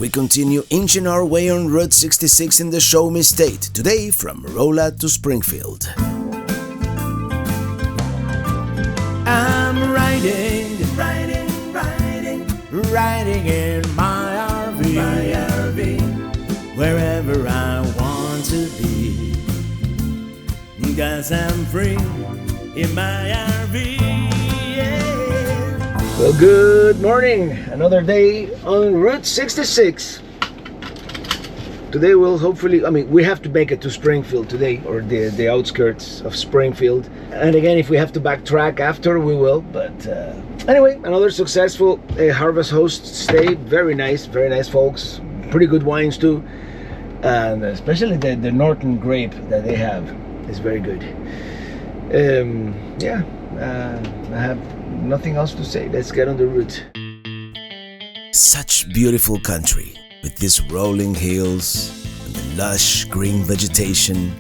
We continue inching our way on Route 66 in the Show Me State, today from Rolla to Springfield. I'm riding in my RV, wherever I want to be, 'cause I'm free in my RV. Well, good morning. Another day on Route 66. Today we'll hopefully, we have to make it to Springfield today, or the outskirts of Springfield. And again, if we have to backtrack after, we will. But anyway, another successful Harvest Host stay. Very nice folks. Pretty good wines too. And especially the Norton grape that they have is very good. I have nothing else to say. Let's get on the route. Such beautiful country with these rolling hills and the lush green vegetation.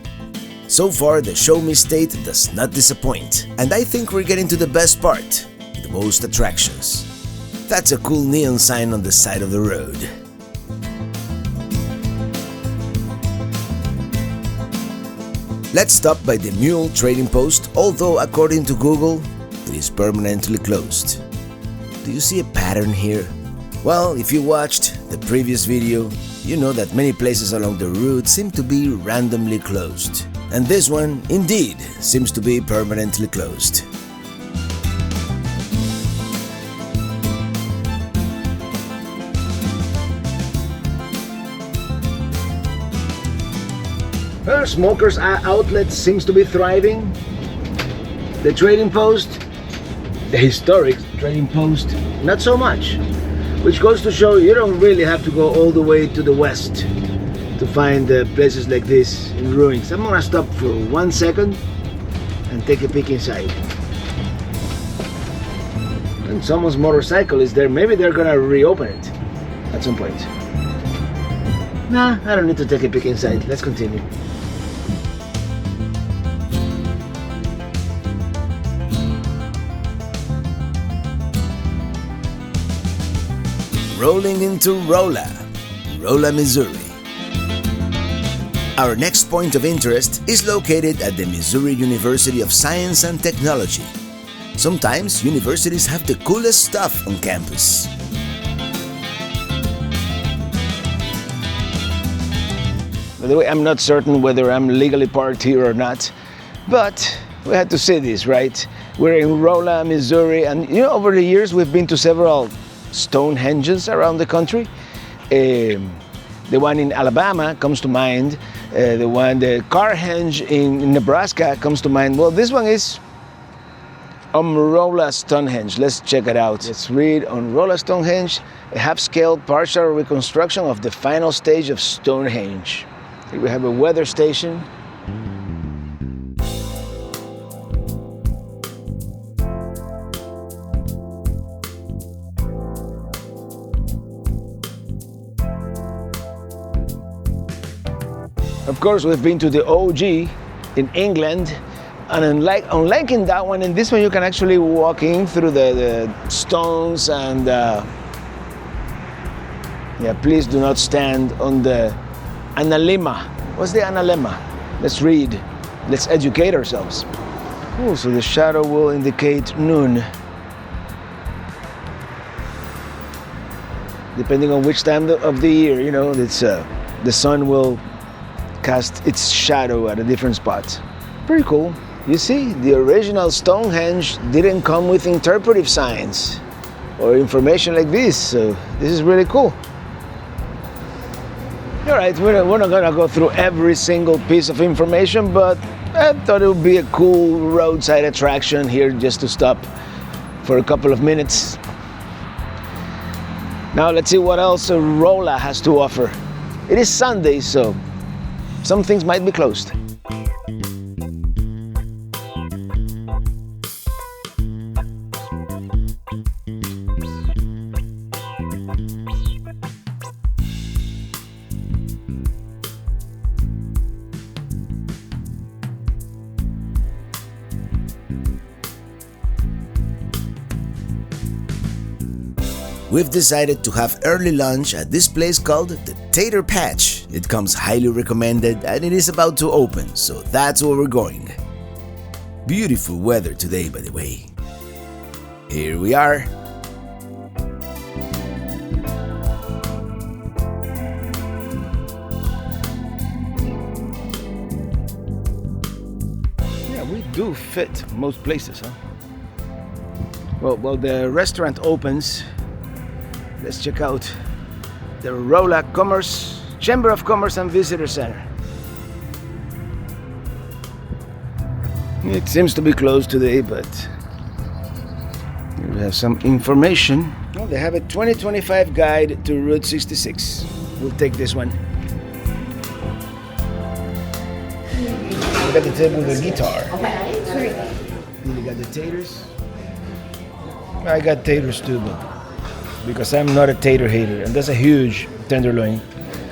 So far, the Show Me State does not disappoint, and I think we're getting to the best part, the most attractions. That's a cool neon sign on the side of the road. Let's stop by the Mule trading post, although according to Google, it is permanently closed. Do you see a pattern here? Well, if you watched the previous video, you know that many places along the route seem to be randomly closed. And this one, indeed, seems to be permanently closed. Smokers outlet seems to be thriving. The trading post, the historic trading post, not so much. Which goes to show you don't really have to go all the way to the west to find places like this in ruins. I'm gonna stop for 1 second and take a peek inside. And someone's motorcycle is there. Maybe they're gonna reopen it at some point. Nah, I don't need to take a peek inside. Let's continue. Rolling into Rolla, Missouri. Our next point of interest is located at the Missouri University of Science and Technology. Sometimes universities have the coolest stuff on campus. By the way, I'm not certain whether I'm legally parked here or not, but we had to say this, right? We're in Rolla, Missouri, and over the years we've been to several Stonehenges around the country. The one in Alabama comes to mind. The Carhenge in Nebraska comes to mind. Well, this one is Rolla Stonehenge. Let's check it out. Let's read on Rolla Stonehenge, a half-scale partial reconstruction of the final stage of Stonehenge. Here we have a weather station. Of course, we've been to the OG in England, and unlike in that one, in this one you can actually walk in through the stones and please do not stand on the analema. What's the analema? Let's read. Let's educate ourselves. Cool, so the shadow will indicate noon. Depending on which time of the year, it's the sun will cast its shadow at a different spot. Pretty cool. You see, the original Stonehenge didn't come with interpretive signs or information like this, so this is really cool. Alright, we're not gonna go through every single piece of information, but I thought it would be a cool roadside attraction here just to stop for a couple of minutes. Now let's see what else Rolla has to offer. It is Sunday, so some things might be closed. we've decided to have early lunch at this place called the Tater Patch. It comes highly recommended and it is about to open, so that's where we're going. Beautiful weather today, by the way. Here we are. Yeah, we do fit most places, huh? Well, the restaurant opens. Let's check out the Rolla Chamber of Commerce and Visitor Center. It seems to be closed today, but we have some information. Well, they have a 2025 guide to Route 66. We'll take this one. Look at the table with the guitar. You got the taters. I got taters too, but because I'm not a tater hater, and that's a huge tenderloin.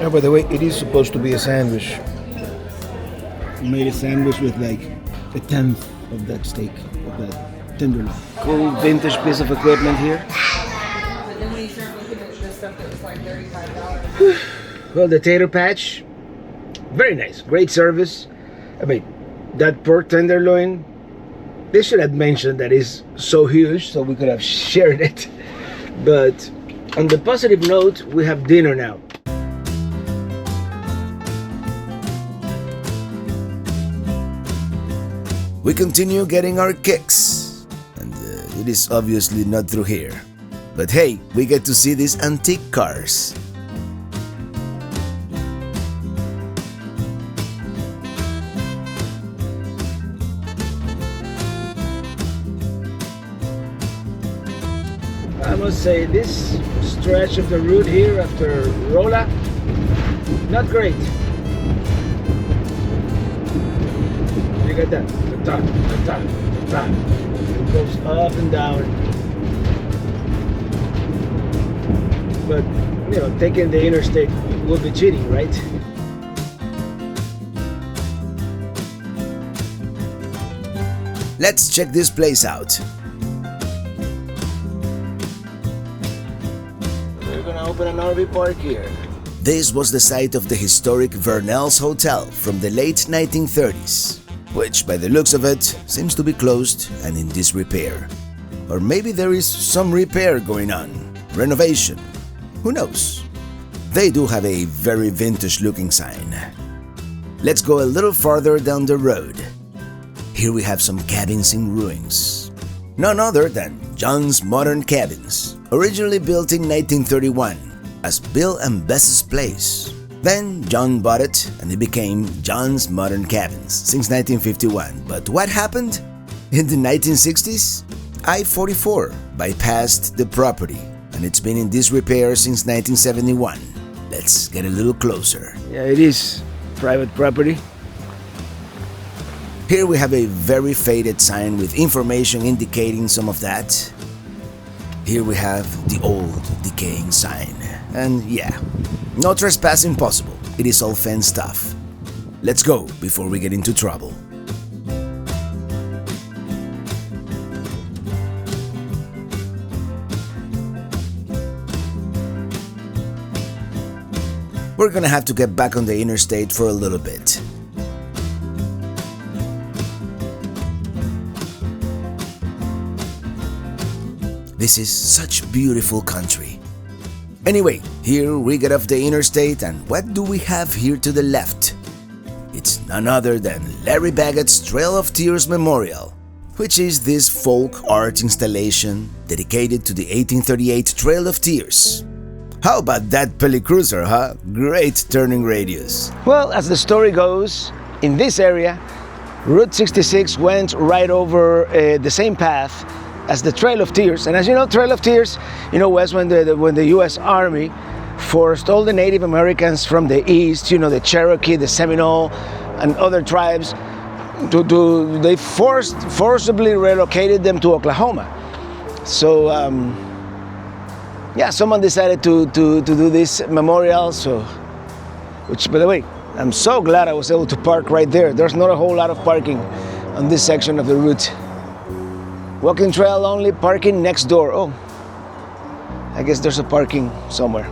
Oh, by the way, it is supposed to be a sandwich. I made a sandwich with like a tenth of that steak, of that tenderloin. Cool vintage piece of equipment here. But then when you start looking at the stuff that was like $35. Well, the Tater Patch, very nice, great service. I mean, that pork tenderloin, they should have mentioned that it's so huge, so we could have shared it. But on the positive note, we have dinner now. We continue getting our kicks, and it is obviously not through here. But hey, we get to see these antique cars. I must say, this stretch of the route here after Rolla, not great. Look at that, the top. It goes up and down. But, you know, taking the interstate would be cheating, right? Let's check this place out. We're gonna open an RV park here. This was the site of the historic Vernelle's Hotel from the late 1930s, which by the looks of it seems to be closed and in disrepair. Or maybe there is some repair going on, renovation, who knows? They do have a very vintage looking sign. Let's go a little farther down the road. Here we have some cabins in ruins. None other than John's Modern Cabins, originally built in 1931 as Bill and Bess's place. Then John bought it and it became John's Modern Cabins since 1951. But what happened? In the 1960s, I-44 bypassed the property and it's been in disrepair since 1971. Let's get a little closer. Yeah, it is private property. Here we have a very faded sign with information indicating some of that. Here we have the old decaying sign. And yeah, no trespassing possible. It is all fenced off. Let's go before we get into trouble. We're gonna have to get back on the interstate for a little bit. This is such beautiful country. Anyway, here we get off the interstate and what do we have here to the left? It's none other than Larry Bagget's Trail of Tears Memorial, which is this folk art installation dedicated to the 1838 Trail of Tears. How about that Pelicruiser, huh? Great turning radius. Well, as the story goes, in this area, Route 66 went right over the same path as the Trail of Tears. And as you know, Trail of Tears, was when the U.S. Army forced all the Native Americans from the east, the Cherokee, the Seminole, and other tribes, they forcibly relocated them to Oklahoma. So, someone decided to do this memorial. So, which, by the way, I'm so glad I was able to park right there. There's not a whole lot of parking on this section of the route. Walking trail only, parking next door. Oh, I guess there's a parking somewhere.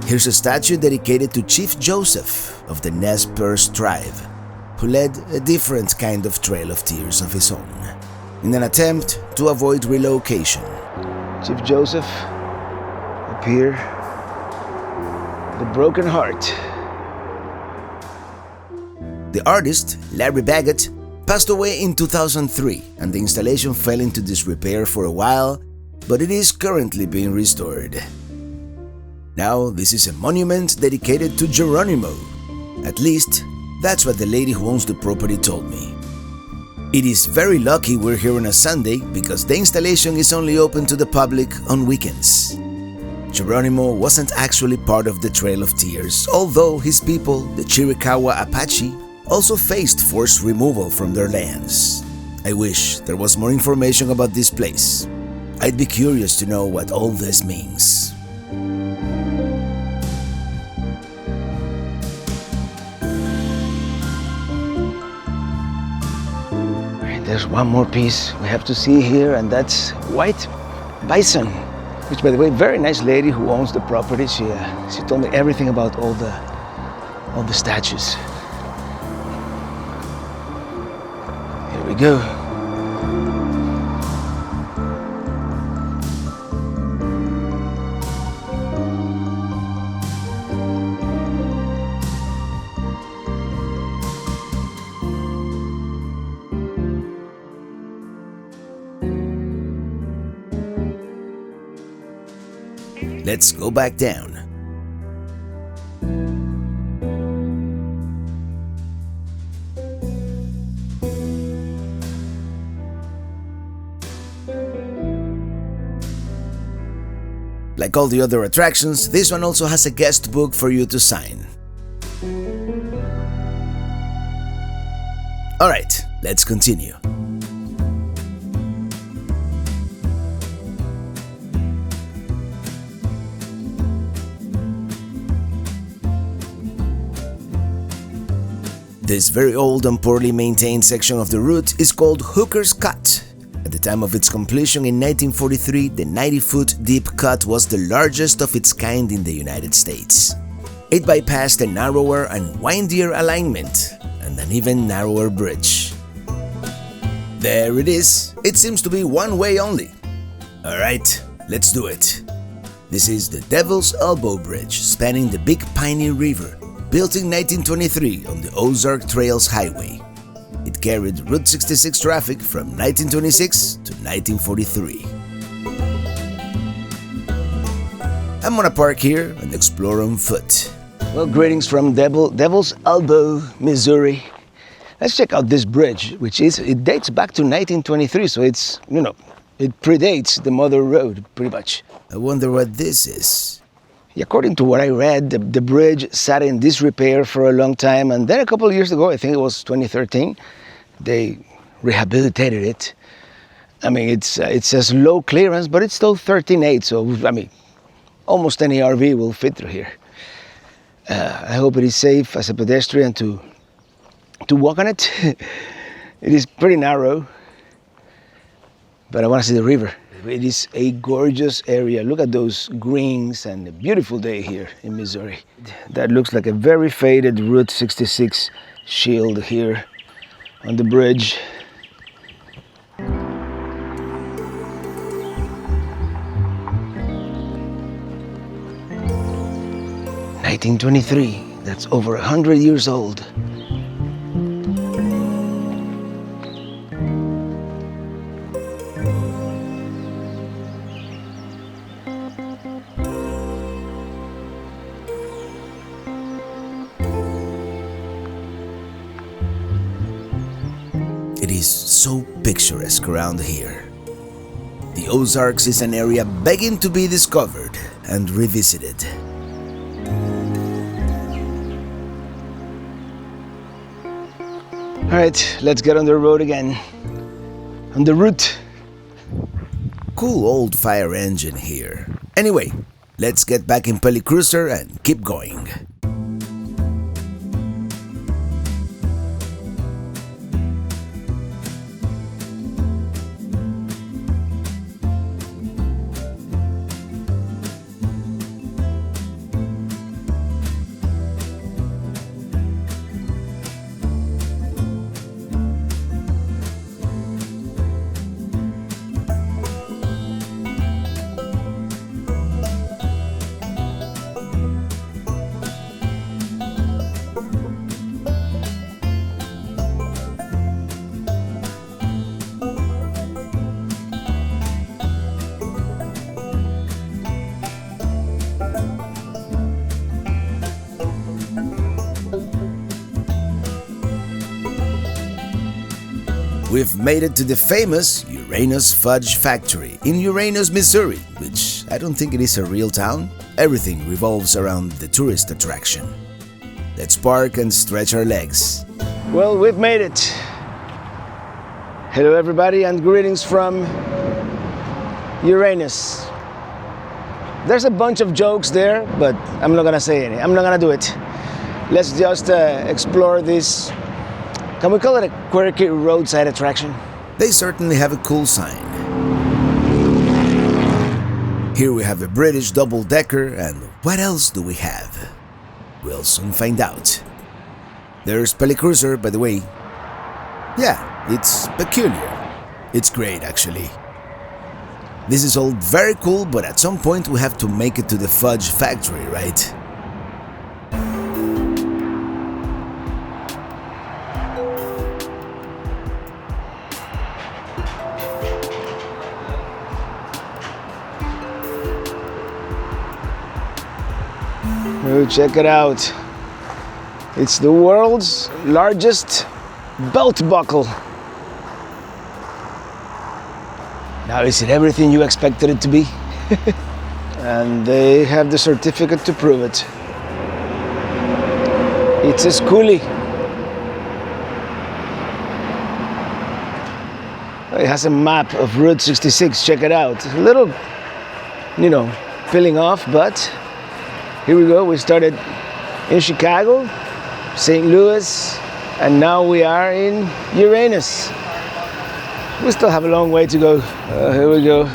Here's a statue dedicated to Chief Joseph of the Nez Perce tribe, who led a different kind of trail of tears of his own, in an attempt to avoid relocation. Chief Joseph, up here, the broken heart. The artist, Larry Bagget, passed away in 2003, and the installation fell into disrepair for a while, but it is currently being restored. Now, this is a monument dedicated to Geronimo. At least, that's what the lady who owns the property told me. It is very lucky we're here on a Sunday because the installation is only open to the public on weekends. Geronimo wasn't actually part of the Trail of Tears, although his people, the Chiricahua Apache, also faced forced removal from their lands. I wish there was more information about this place. I'd be curious to know what all this means. There's one more piece we have to see here, and that's white bison, which, by the way, very nice lady who owns the property. She told me everything about all the statues. Here we go. Let's go back down. Like all the other attractions, this one also has a guest book for you to sign. Alright, let's continue. This very old and poorly maintained section of the route is called Hooker's Cut. At the time of its completion in 1943, the 90-foot deep cut was the largest of its kind in the United States. It bypassed a narrower and windier alignment and an even narrower bridge. There it is. It seems to be one way only. Alright, let's do it. This is the Devil's Elbow Bridge spanning the Big Piney River, built in 1923 on the Ozark Trails Highway. It carried Route 66 traffic from 1926 to 1943. I'm gonna park here and explore on foot. Well, greetings from Devil's Elbow, Missouri. Let's check out this bridge, it dates back to 1923, so it's, it predates the Mother Road, pretty much. I wonder what this is. According to what I read, the bridge sat in disrepair for a long time, and then a couple of years ago, I think it was 2013, they rehabilitated it. I mean, it says low clearance, but it's still 13.8, so I mean, almost any RV will fit through here. I hope it is safe as a pedestrian to walk on it. It is pretty narrow, but I want to see the river. It is a gorgeous area. Look at those greens and a beautiful day here in Missouri. That looks like a very faded Route 66 shield here on the bridge. (1923). That's over 100 years old. It is so picturesque around here. The Ozarks is an area begging to be discovered and revisited. All right, let's get on the road again. On the route. Cool old fire engine here. Anyway, let's get back in Pelly Cruiser and keep going. We've made it to the famous Uranus Fudge Factory in Uranus, Missouri, which I don't think it is a real town. Everything revolves around the tourist attraction. Let's park and stretch our legs. Well, we've made it. Hello everybody and greetings from Uranus. There's a bunch of jokes there, but I'm not gonna say any. I'm not gonna do it. Let's just explore this. Can we call it a quirky roadside attraction? They certainly have a cool sign. Here we have a British double-decker, and what else do we have? We'll soon find out. There's Pelicruiser, by the way. Yeah, it's peculiar. It's great, actually. This is all very cool, but at some point we have to make it to the Fudge Factory, right? Oh, check it out. It's the world's largest belt buckle. Now, is it everything you expected it to be? And they have the certificate to prove it. It's a schoolie. It has a map of Route 66, check it out. It's a little, peeling off, but here we go. We started in Chicago, St. Louis, and now we are in Uranus. We still have a long way to go. Here we go.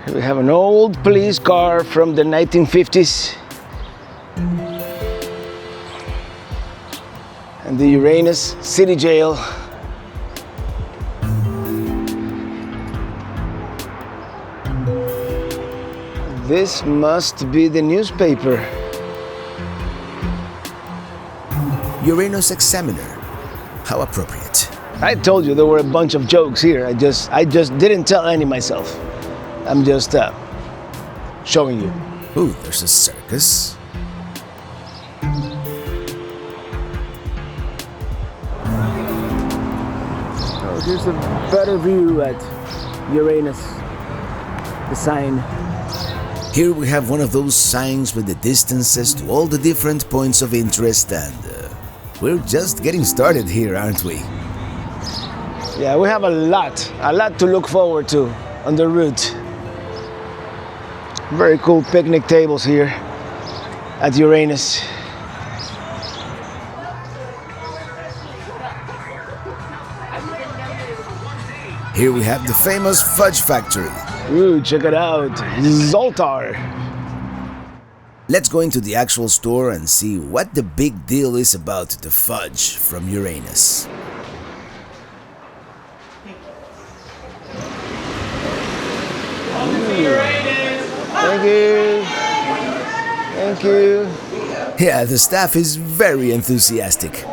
Here we have an old police car from the 1950s. And the Uranus City Jail. This must be the newspaper. Uranus Examiner. How appropriate. I told you there were a bunch of jokes here. I just didn't tell any myself. I'm just showing you. Ooh, there's a circus. Oh, here's a better view at Uranus. The sign. Here we have one of those signs with the distances to all the different points of interest, and we're just getting started here, aren't we? Yeah, we have a lot to look forward to on the route. Very cool picnic tables here at Uranus. Here we have the famous Fudge Factory. Ooh, check it out, Zoltar. Let's go into the actual store and see what the big deal is about the fudge from Uranus. Thank you. Thank you. Yeah, the staff is very enthusiastic.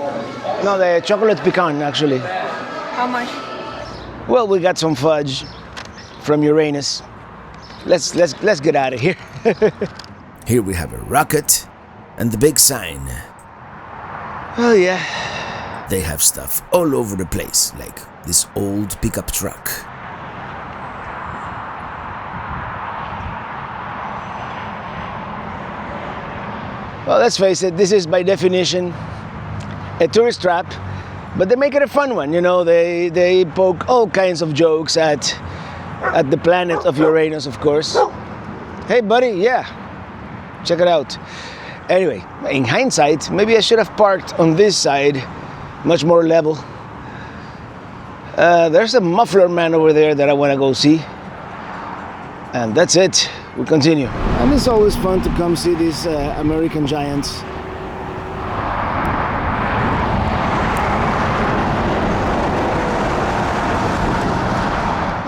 No, the chocolate pecan, actually. How much? Well, we got some fudge from Uranus. Let's get out of here. Here we have a rocket and the big sign. Oh yeah. They have stuff all over the place, like this old pickup truck. Well, let's face it, this is by definition a tourist trap, but they make it a fun one, they poke all kinds of jokes at the planet of Uranus, of course. Hey buddy, yeah, check it out. Anyway, in hindsight, maybe I should have parked on this side, much more level. There's a muffler man over there that I want to go see. And that's it. We continue. And it's always fun to come see these American giants.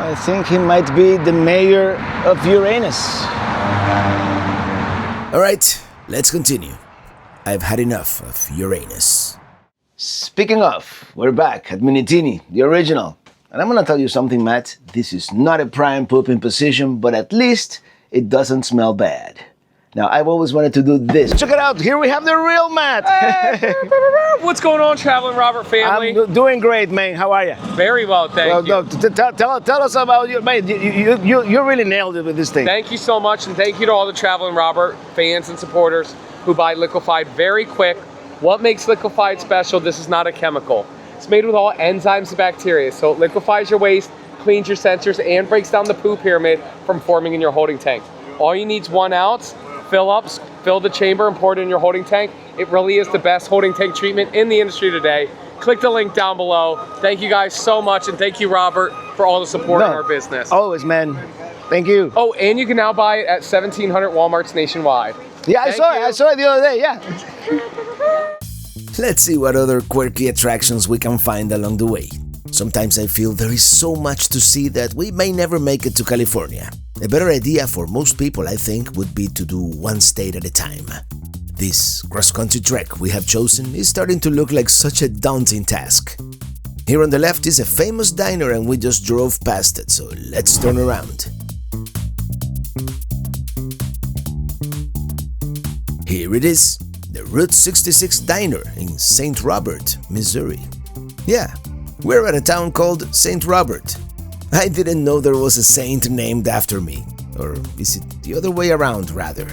I think he might be the mayor of Uranus. All right, let's continue. I've had enough of Uranus. Speaking of, we're back at Minitini, the original. And I'm gonna tell you something, Matt. This is not a prime pooping position, but at least it doesn't smell bad. Now, I've always wanted to do this. Check it out. Here we have the real Matt. Hey. What's going on, Traveling Robert family? I'm doing great, man. How are you? Very well, thank you. No, tell us about you, man. You really nailed it with this thing. Thank you so much, and thank you to all the Traveling Robert fans and supporters who buy Liquified very quick. What makes Liquified special? This is not a chemical. It's made with all enzymes and bacteria, so it liquefies your waste, cleans your sensors, and breaks down the poo pyramid from forming in your holding tank. All you need is 1 ounce. Fill the chamber and pour it in your holding tank. It really is the best holding tank treatment in the industry today. Click the link down below. Thank you guys so much, and thank you, Robert, for all the support in our business. Always, man. Thank you. Oh, and you can now buy it at 1,700 Walmarts nationwide. Yeah, I saw it the other day, yeah. Let's see what other quirky attractions we can find along the way. Sometimes I feel there is so much to see that we may never make it to California. A better idea for most people, I think, would be to do one state at a time. This cross-country trek we have chosen is starting to look like such a daunting task. Here on the left is a famous diner and we just drove past it, so let's turn around. Here it is, the Route 66 Diner in St. Robert, Missouri. Yeah, we're at a town called St. Robert. I didn't know there was a saint named after me. Or is it the other way around, rather?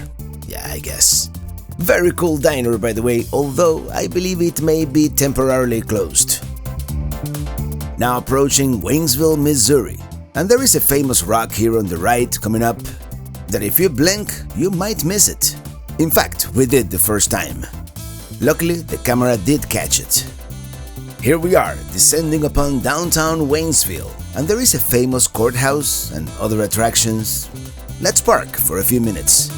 Yeah, I guess. Very cool diner, by the way, although I believe it may be temporarily closed. Now approaching Waynesville, Missouri. And there is a famous rock here on the right coming up that if you blink, you might miss it. In fact, we did the first time. Luckily, the camera did catch it. Here we are, descending upon downtown Waynesville, and there is a famous courthouse and other attractions. Let's park for a few minutes.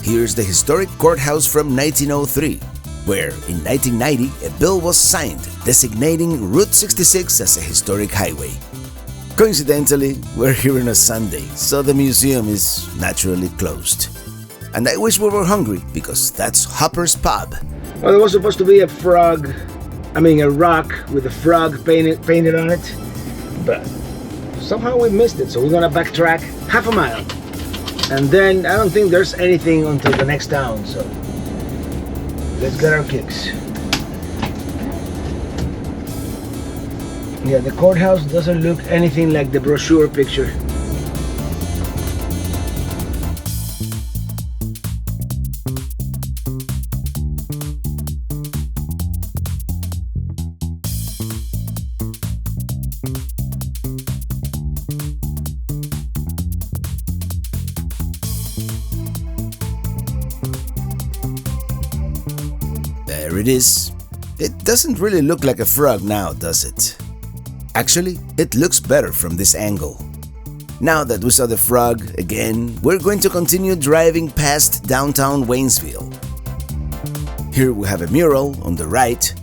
Here's the historic courthouse from 1903, where in 1990 a bill was signed designating Route 66 as a historic highway. Coincidentally, we're here on a Sunday, so the museum is naturally closed. And I wish we were hungry, because that's Hopper's Pub. Well, there was supposed to be a rock with a frog painted on it, but somehow we missed it, so we're gonna backtrack half a mile. And then I don't think there's anything until the next town, so let's get our kicks. Yeah, the courthouse doesn't look anything like the brochure picture. There it is. It doesn't really look like a frog now, does it? Actually, it looks better from this angle. Now that we saw the frog again, we're going to continue driving past downtown Waynesville. Here we have a mural on the right,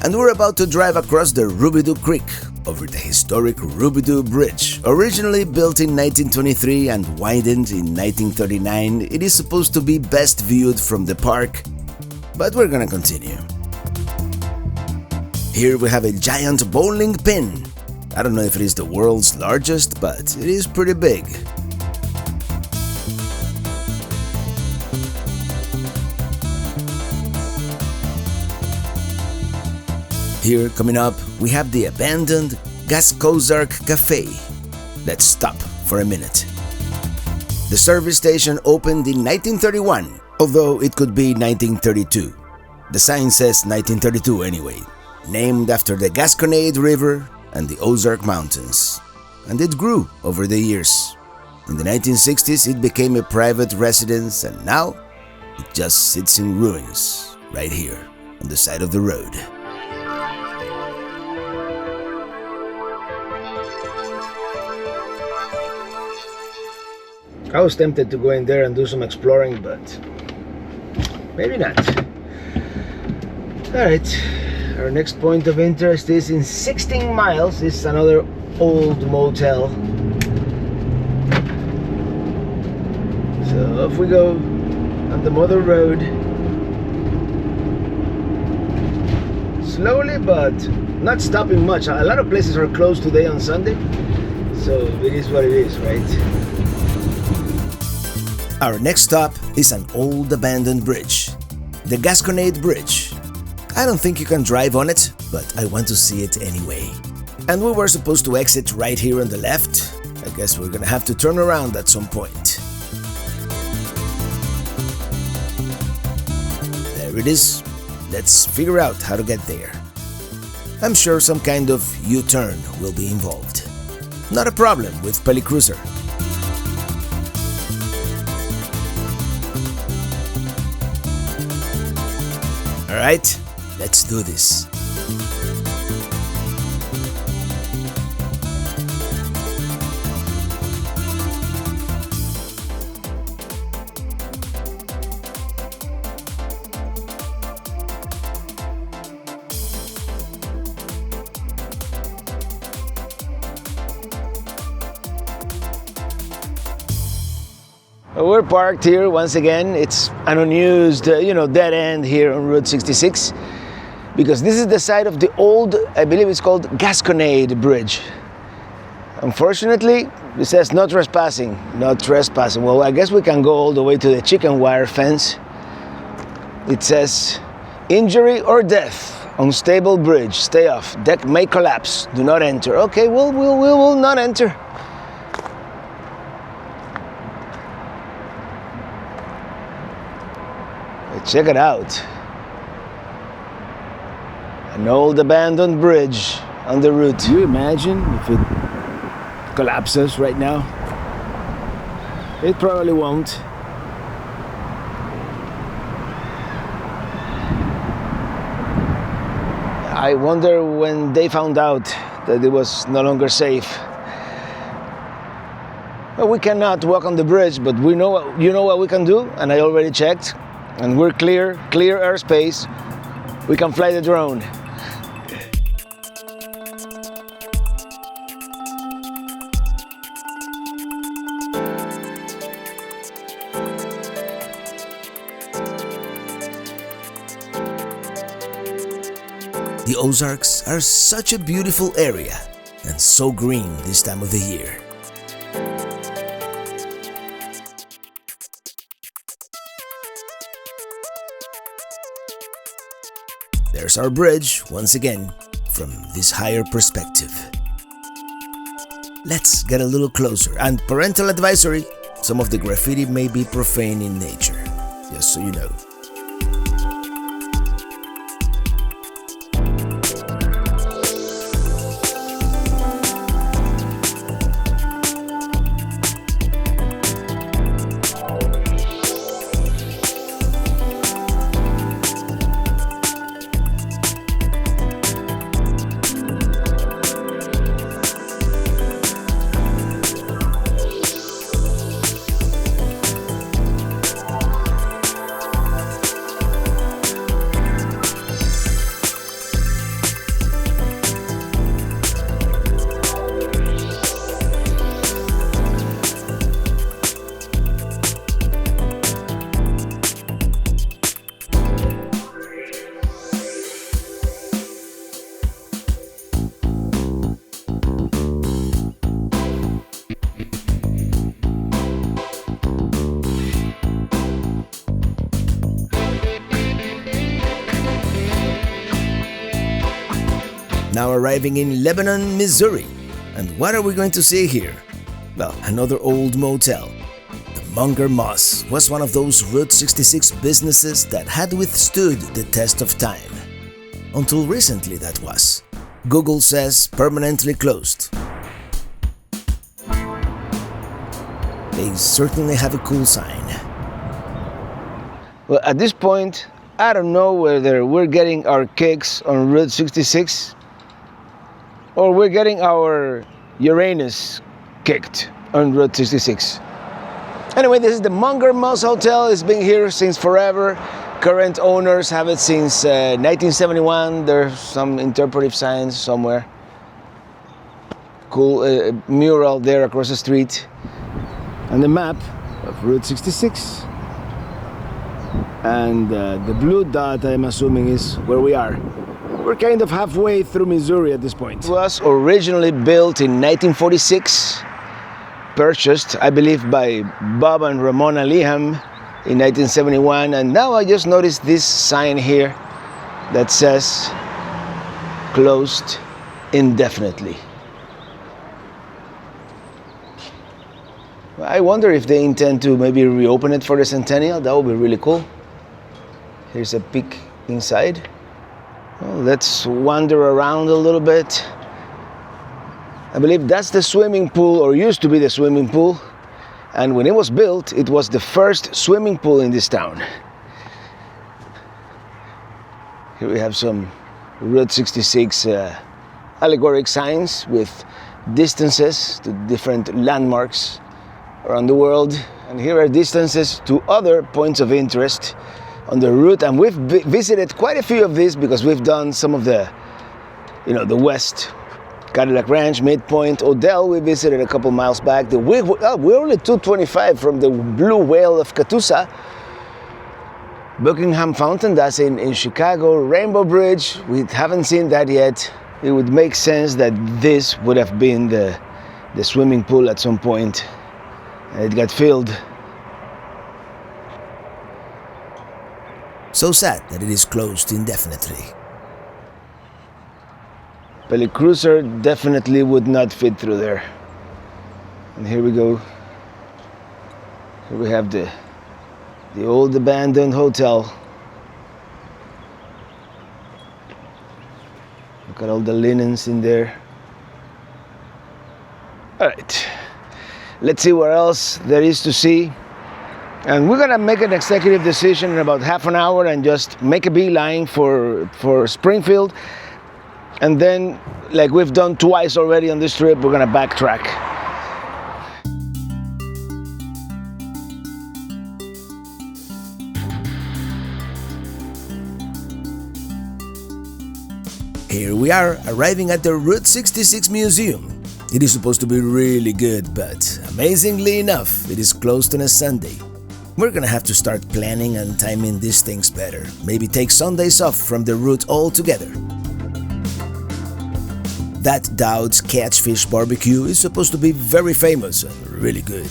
and we're about to drive across the Rubidoux Creek over the historic Rubidoux Bridge. Originally built in 1923 and widened in 1939, it is supposed to be best viewed from the park, but we're gonna continue. Here we have a giant bowling pin. I don't know if it is the world's largest, but it is pretty big. Here, coming up, we have the abandoned Ozarks Cafe. Let's stop for a minute. The service station opened in 1931, although it could be 1932. The sign says 1932 anyway, named after the Gasconade River and the Ozark Mountains, and it grew over the years. In the 1960s, it became a private residence, and now it just sits in ruins right here on the side of the road. I was tempted to go in there and do some exploring, but maybe not. Alright, our next point of interest is in 16 miles. This is another old motel. So off we go on the mother road. Slowly, but not stopping much. A lot of places are closed today on Sunday, so it is what it is, right? Our next stop is an old abandoned bridge, the Gasconade Bridge. I don't think you can drive on it, but I want to see it anyway. And we were supposed to exit right here on the left. I guess we're gonna have to turn around at some point. There it is. Let's figure out how to get there. I'm sure some kind of U-turn will be involved. Not a problem with Pelicruiser. Alright, let's do this. We're parked here once again. It's an unused, dead end here on Route 66 because this is the site of the old, I believe it's called Gasconade Bridge. Unfortunately, it says no trespassing, not trespassing. Well, I guess we can go all the way to the chicken wire fence. It says injury or death, unstable bridge, stay off, deck may collapse, do not enter. Okay, we will not enter. Check it out. An old abandoned bridge on the route. Can you imagine if it collapses right now? It probably won't. I wonder when they found out that it was no longer safe. Well, we cannot walk on the bridge, but you know what we can do, and I already checked. And we're clear airspace. We can fly the drone. The Ozarks are such a beautiful area and so green this time of the year. There's our bridge, once again, from this higher perspective. Let's get a little closer, and parental advisory, some of the graffiti may be profane in nature, just so you know. Now arriving in Lebanon, Missouri. And what are we going to see here? Well, another old motel. The Munger Moss was one of those Route 66 businesses that had withstood the test of time. Until recently, that was. Google says permanently closed. They certainly have a cool sign. Well, at this point, I don't know whether we're getting our kicks on Route 66 or we're getting our Uranus kicked on Route 66. Anyway, this is the Munger Moss Hotel. It's been here since forever. Current owners have it since 1971. There's some interpretive signs somewhere. Cool mural there across the street. And the map of Route 66. And the blue dot, I'm assuming, is where we are. We're kind of halfway through Missouri at this point. It was originally built in 1946. purchased, I believe, by Bob and Ramona Leham in 1971. And now I just noticed this sign here that says closed indefinitely. I wonder if they intend to maybe reopen it for the centennial. That would be really cool. Here's a peek inside. Well, let's wander around a little bit. I believe that's the swimming pool, or used to be the swimming pool. And when it was built, it was the first swimming pool in this town. Here we have some Route 66 allegoric signs with distances to different landmarks around the world. And here are distances to other points of interest on the route. And we've visited quite a few of these because we've done some of the, the West Cadillac Ranch, Midpoint, Odell. We visited a couple miles back. We're only 225 from the Blue Whale of Catoosa. Buckingham Fountain, that's in Chicago. Rainbow Bridge, we haven't seen that yet. It would make sense that this would have been the swimming pool at some point. It got filled. So sad that it is closed indefinitely. Cruiser definitely would not fit through there. And here we go. Here we have the old abandoned hotel. Look at all the linens in there. All right. Let's see what else there is to see. And we're gonna make an executive decision in about half an hour and just make a beeline for Springfield. And then, like we've done twice already on this trip, we're gonna backtrack. Here we are, arriving at the Route 66 Museum. It is supposed to be really good, but amazingly enough, it is closed on a Sunday. We're gonna have to start planning and timing these things better. Maybe take Sundays off from the route altogether. That Dowd's Catfish Barbecue is supposed to be very famous and really good.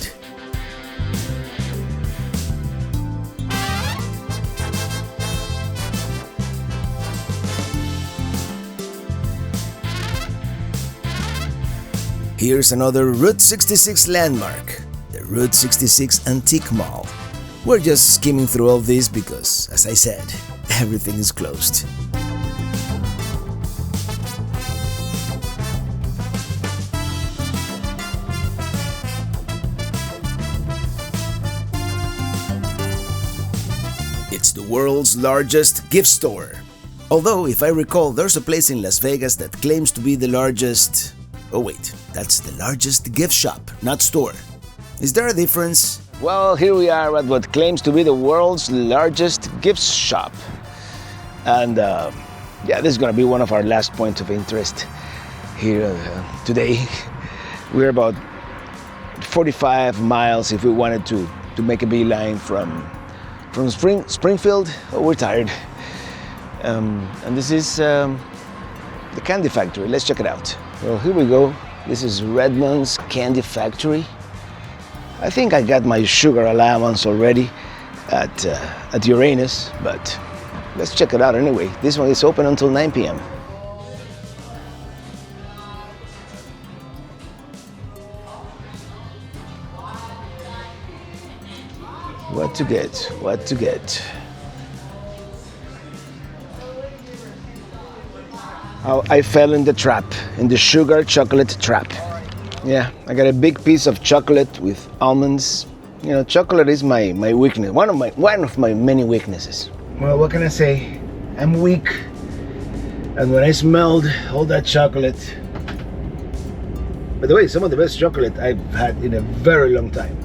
Here's another Route 66 landmark, the Route 66 Antique Mall. We're just skimming through all this because, as I said, everything is closed. It's the world's largest gift store. Although, if I recall, there's a place in Las Vegas that claims to be the largest... Oh wait, that's the largest gift shop, not store. Is there a difference? Well, here we are at what claims to be the world's largest gift shop. And yeah, this is gonna be one of our last points of interest here today. We're about 45 miles if we wanted to make a beeline from Springfield. Oh, we're tired. And this is the candy factory. Let's check it out. Well, here we go. This is Redmond's Candy Factory. I think I got my sugar allowance already at Uranus, but let's check it out anyway. This one is open until 9 p.m. What to get? What to get? Oh, I fell in the trap, in the sugar chocolate trap. Yeah, I got a big piece of chocolate with almonds. You know, chocolate is my weakness, one of my many weaknesses. Well, what can I say? I'm weak. And when I smelled all that chocolate, by the way, some of the best chocolate I've had in a very long time.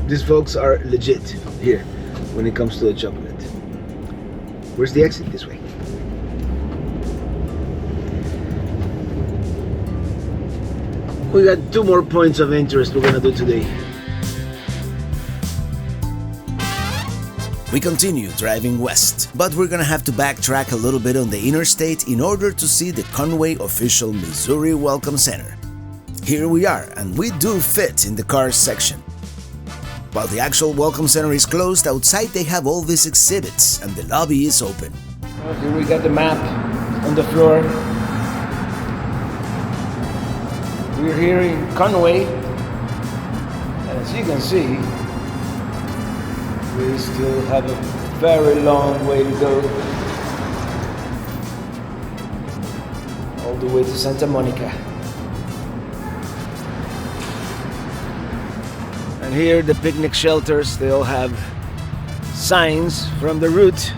These folks are legit here when it comes to the chocolate. Where's the exit? This way. We got 2 more points of interest we're gonna do today. We continue driving west, but we're gonna have to backtrack a little bit on the interstate in order to see the Conway Official Missouri Welcome Center. here we are, and we do fit in the cars section. While the actual welcome center is closed, outside they have all these exhibits and the lobby is open. Well, here we got the map on the floor. We're here in Conway, and as you can see, we still have a very long way to go. All the way to Santa Monica. And here the picnic shelters, they all have signs from the route.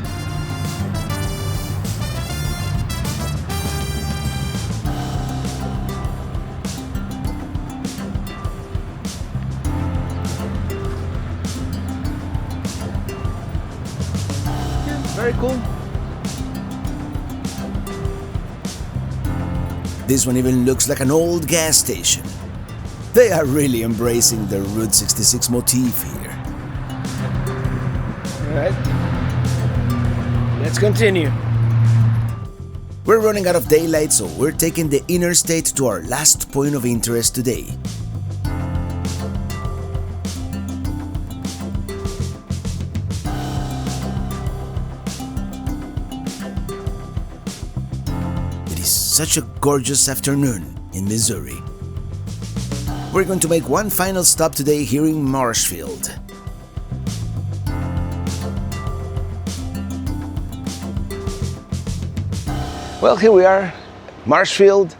Very cool. This one even looks like an old gas station. They are really embracing the Route 66 motif here. Alright. Let's continue. We're running out of daylight, so we're taking the interstate to our last point of interest today. It is such a gorgeous afternoon in Missouri. We're going to make one final stop today here in Marshfield. Well, here we are, Marshfield,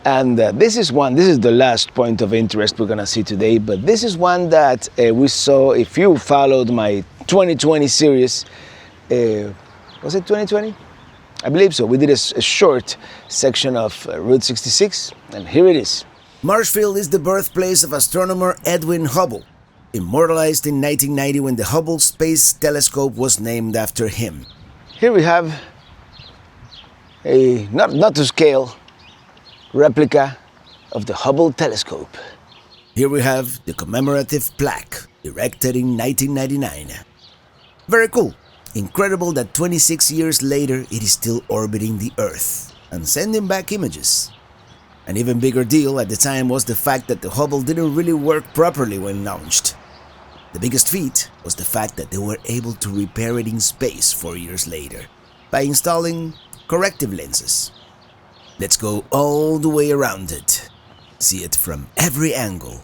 and this is the last point of interest we're gonna see today, but this is one that we saw, if you followed my 2020 series, was it 2020? I believe so. We did a short section of Route 66, and here it is. Marshfield is the birthplace of astronomer Edwin Hubble, immortalized in 1990 when the Hubble Space Telescope was named after him. Here we have a not to scale replica of the Hubble Telescope. Here we have the commemorative plaque, erected in 1999. Very cool. Incredible that 26 years later it is still orbiting the Earth and sending back images. An even bigger deal at the time was the fact that the Hubble didn't really work properly when launched. The biggest feat was the fact that they were able to repair it in space 4 years later by installing corrective lenses. Let's go all the way around it, see it from every angle,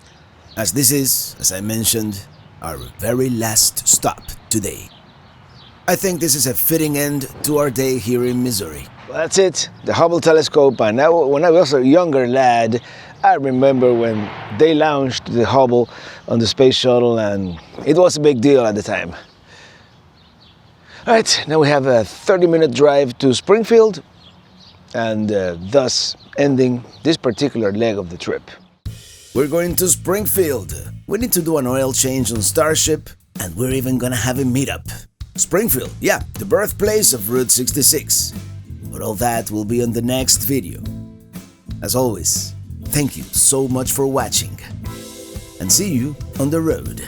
as this is, as I mentioned, our very last stop today. I think this is a fitting end to our day here in Missouri. Well, that's it, the Hubble Telescope. And when I was a younger lad, I remember when they launched the Hubble on the space shuttle, and it was a big deal at the time. All right, now we have a 30-minute drive to Springfield, and thus ending this particular leg of the trip. We're going to Springfield. We need to do an oil change on Starship, and we're even gonna have a meetup. Springfield, yeah, the birthplace of Route 66. But all that will be on the next video. As always, thank you so much for watching, and see you on the road.